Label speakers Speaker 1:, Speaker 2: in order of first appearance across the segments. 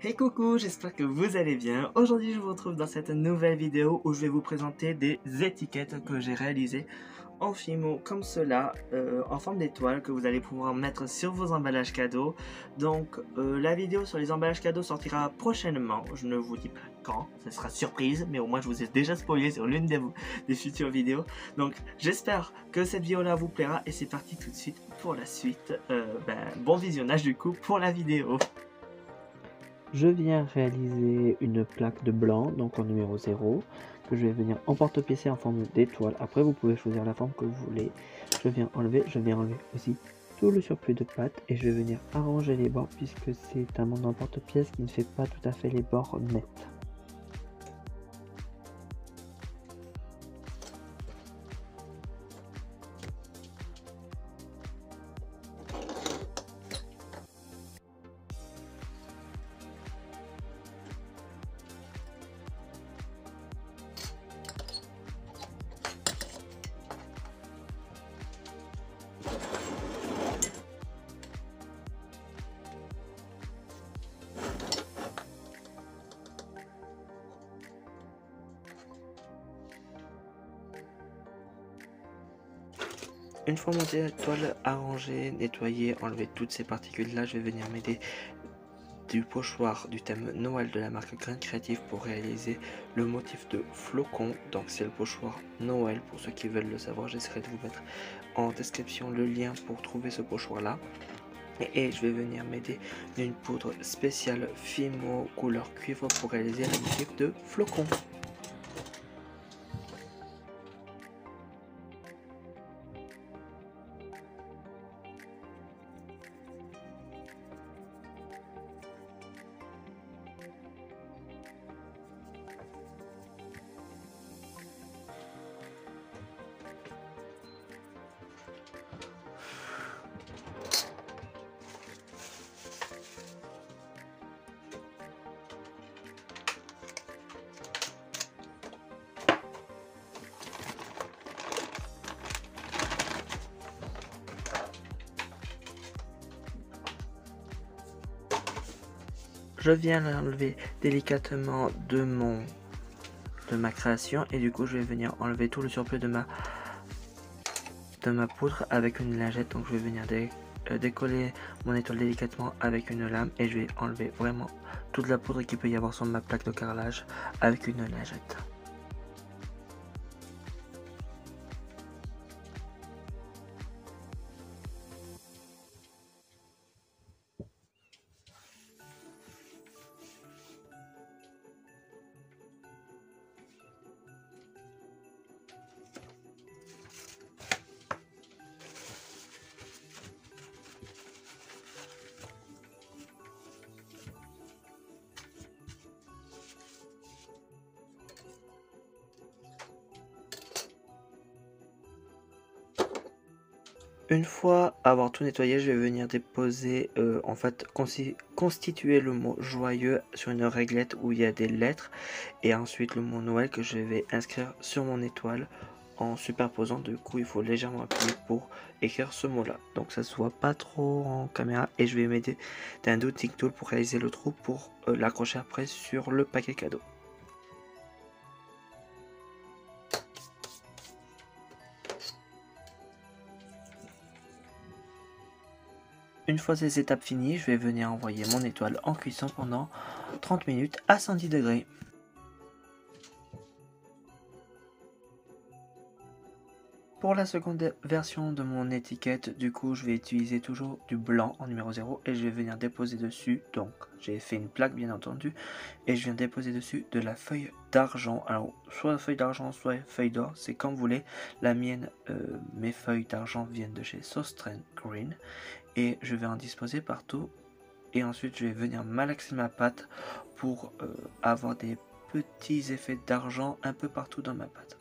Speaker 1: Hey coucou, j'espère que vous allez bien. Aujourd'hui je vous retrouve dans cette nouvelle vidéo où je vais vous présenter des étiquettes que j'ai réalisées en Fimo comme cela, en forme d'étoile que vous allez pouvoir mettre sur vos emballages cadeaux. Donc la vidéo sur les emballages cadeaux sortira prochainement, je ne vous dis pas quand, ce sera surprise, mais au moins je vous ai déjà spoilé sur l'une des futures vidéos. Donc j'espère que cette vidéo là vous plaira et c'est parti tout de suite pour la suite. Bon visionnage du coup pour la vidéo.
Speaker 2: Je viens réaliser une plaque de blanc, donc en numéro 0, que je vais venir en porte-pièce en forme d'étoile. Après, vous pouvez choisir la forme que vous voulez. Je viens enlever aussi tout le surplus de pâte et je vais venir arranger les bords puisque c'est un monde en porte-pièce qui ne fait pas tout à fait les bords nets.
Speaker 1: Une fois mon étoile arrangée, nettoyée, enlever toutes ces particules là, je vais venir m'aider du pochoir du thème Noël de la marque Grain Créatif pour réaliser le motif de flocon. Donc c'est le pochoir Noël, pour ceux qui veulent le savoir, j'essaierai de vous mettre en description le lien pour trouver ce pochoir là. Et je vais venir m'aider d'une poudre spéciale Fimo couleur cuivre pour réaliser le motif de flocon. Je viens l'enlever délicatement de ma création et du coup je vais venir enlever tout le surplus de ma poudre avec une lingette. Donc je vais venir décoller mon étoile délicatement avec une lame et je vais enlever vraiment toute la poudre qu'il peut y avoir sur ma plaque de carrelage avec une lingette. Une fois avoir tout nettoyé, je vais venir déposer, constituer le mot joyeux sur une réglette où il y a des lettres et ensuite le mot Noël que je vais inscrire sur mon étoile en superposant. Du coup, il faut légèrement appuyer pour écrire ce mot-là. Donc ça se voit pas trop en caméra et je vais m'aider d'un dotting tool pour réaliser le trou pour l'accrocher après sur le paquet cadeau. Une fois ces étapes finies, je vais venir envoyer mon étoile en cuisson pendant 30 minutes à 110 degrés. Pour la seconde version de mon étiquette, du coup, je vais utiliser toujours du blanc en numéro 0 et je vais venir déposer dessus, donc j'ai fait une plaque bien entendu, et je viens déposer dessus de la feuille d'argent. Alors, soit feuille d'argent, soit feuille d'or, c'est comme vous voulez. La mienne, mes feuilles d'argent viennent de chez Sostrand Green et je vais en disposer partout. Et ensuite, je vais venir malaxer ma pâte pour avoir des petits effets d'argent un peu partout dans ma pâte.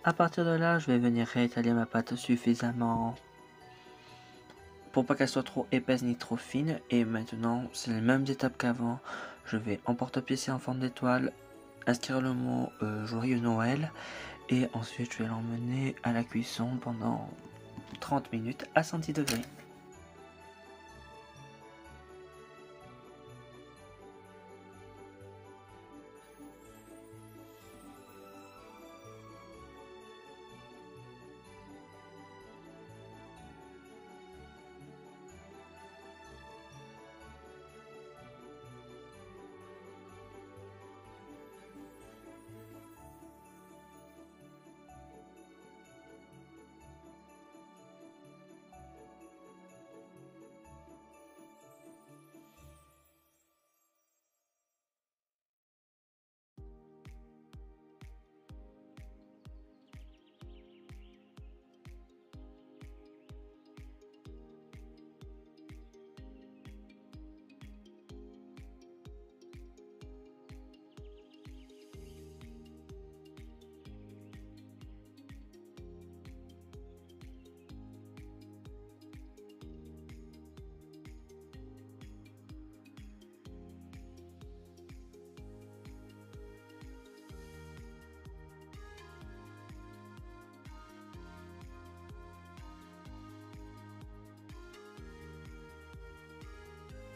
Speaker 1: À partir de là, je vais venir réétaler ma pâte suffisamment pour pas qu'elle soit trop épaisse ni trop fine. Et maintenant, c'est les mêmes étapes qu'avant. Je vais emporte-pièce en forme d'étoile, inscrire le mot Joyeux Noël. Et ensuite, je vais l'emmener à la cuisson pendant 30 minutes à 110 degrés.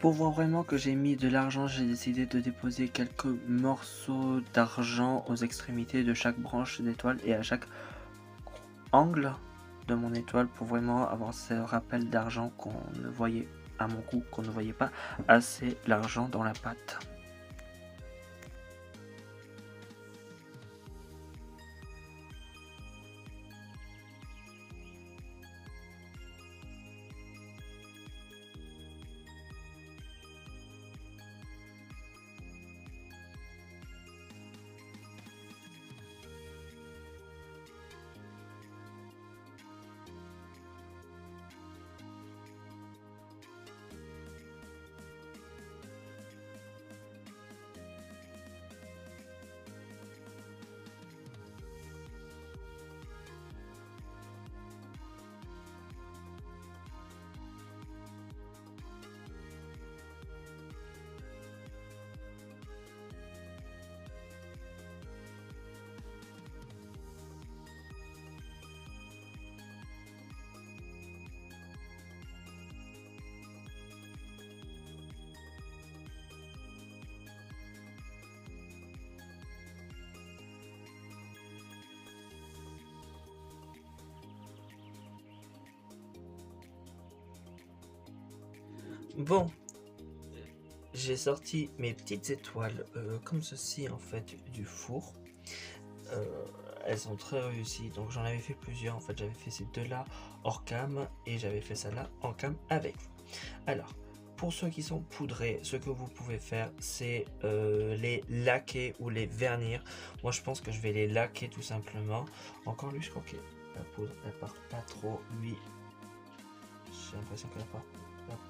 Speaker 1: Pour voir vraiment que j'ai mis de l'argent, j'ai décidé de déposer quelques morceaux d'argent aux extrémités de chaque branche d'étoile et à chaque angle de mon étoile pour vraiment avoir ce rappel d'argent qu'on ne voyait, à mon goût, qu'on ne voyait pas assez l'argent dans la pâte. Bon, j'ai sorti mes petites étoiles comme ceci en fait du four. Elles sont très réussies, donc j'en avais fait plusieurs. En fait, j'avais fait ces deux là hors cam et j'avais fait celle-là en cam avec vous. Alors, pour ceux qui sont poudrés, ce que vous pouvez faire, c'est les laquer ou les vernir. Moi, je pense que je vais les laquer tout simplement. Encore lui, je crois que la poudre, elle part pas trop. Lui, j'ai l'impression que la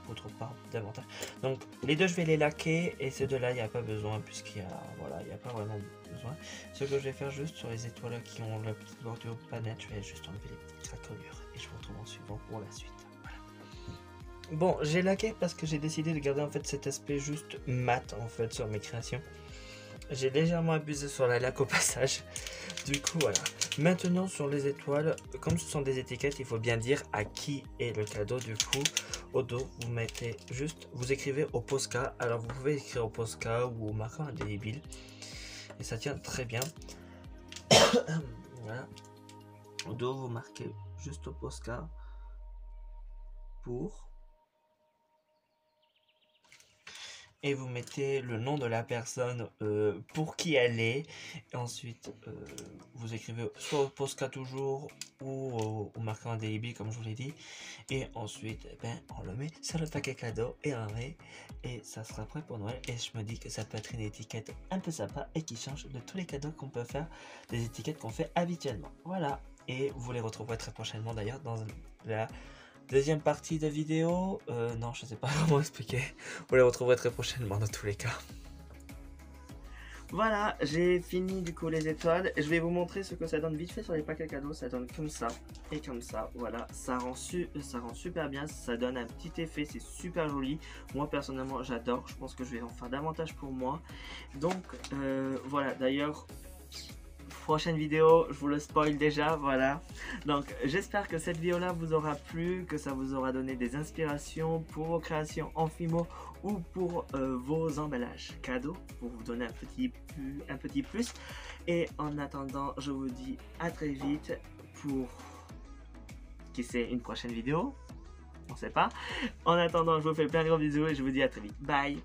Speaker 1: poudre part davantage. Donc, les deux, je vais les laquer et ces deux-là, il n'y a pas besoin puisqu'il y a, voilà, il n'y a pas vraiment besoin. Ce que je vais faire juste sur les étoiles qui ont la petite bordure pas nette, je vais juste enlever les petites craquelures et je vous retrouve en suivant pour la suite. Voilà. Bon, j'ai laqué parce que j'ai décidé de garder en fait cet aspect juste mat en fait sur mes créations. J'ai légèrement abusé sur la laque au passage. Du coup, voilà. Maintenant, sur les étoiles, comme ce sont des étiquettes, il faut bien dire à qui est le cadeau. Du coup, au dos, vous mettez juste, vous écrivez au Posca. Alors, vous pouvez écrire au Posca ou au marqueur indélébile. Et ça tient très bien. Voilà. Au dos, vous marquez juste au Posca pour. Et vous mettez le nom de la personne pour qui elle est. Et ensuite, vous écrivez soit au Posca toujours ou au marqueur indélébile comme je vous l'ai dit. Et ensuite, eh ben, on le met sur le paquet cadeau et on met. Et ça sera prêt pour Noël. Et je me dis que ça peut être une étiquette un peu sympa et qui change de tous les cadeaux qu'on peut faire, des étiquettes qu'on fait habituellement. Voilà. Et vous les retrouverez très prochainement d'ailleurs dans la deuxième partie de vidéo. Non, je sais pas comment expliquer. Vous les retrouverez très prochainement dans tous les cas. Voilà, j'ai fini du coup les étoiles. Je vais vous montrer ce que ça donne vite fait sur les paquets cadeaux. Ça donne comme ça et comme ça. Voilà, ça rend super bien. Ça donne un petit effet, c'est super joli. Moi personnellement, j'adore. Je pense que je vais en faire davantage pour moi. Donc voilà, d'ailleurs, prochaine vidéo, je vous le spoil déjà, voilà. Donc j'espère que cette vidéo là vous aura plu, que ça vous aura donné des inspirations pour vos créations en Fimo ou pour vos emballages cadeaux, pour vous donner un petit plus. Et en attendant, je vous dis à très vite pour qui sait une prochaine vidéo, on sait pas. En attendant, je vous fais plein de gros bisous et je vous dis à très vite. Bye.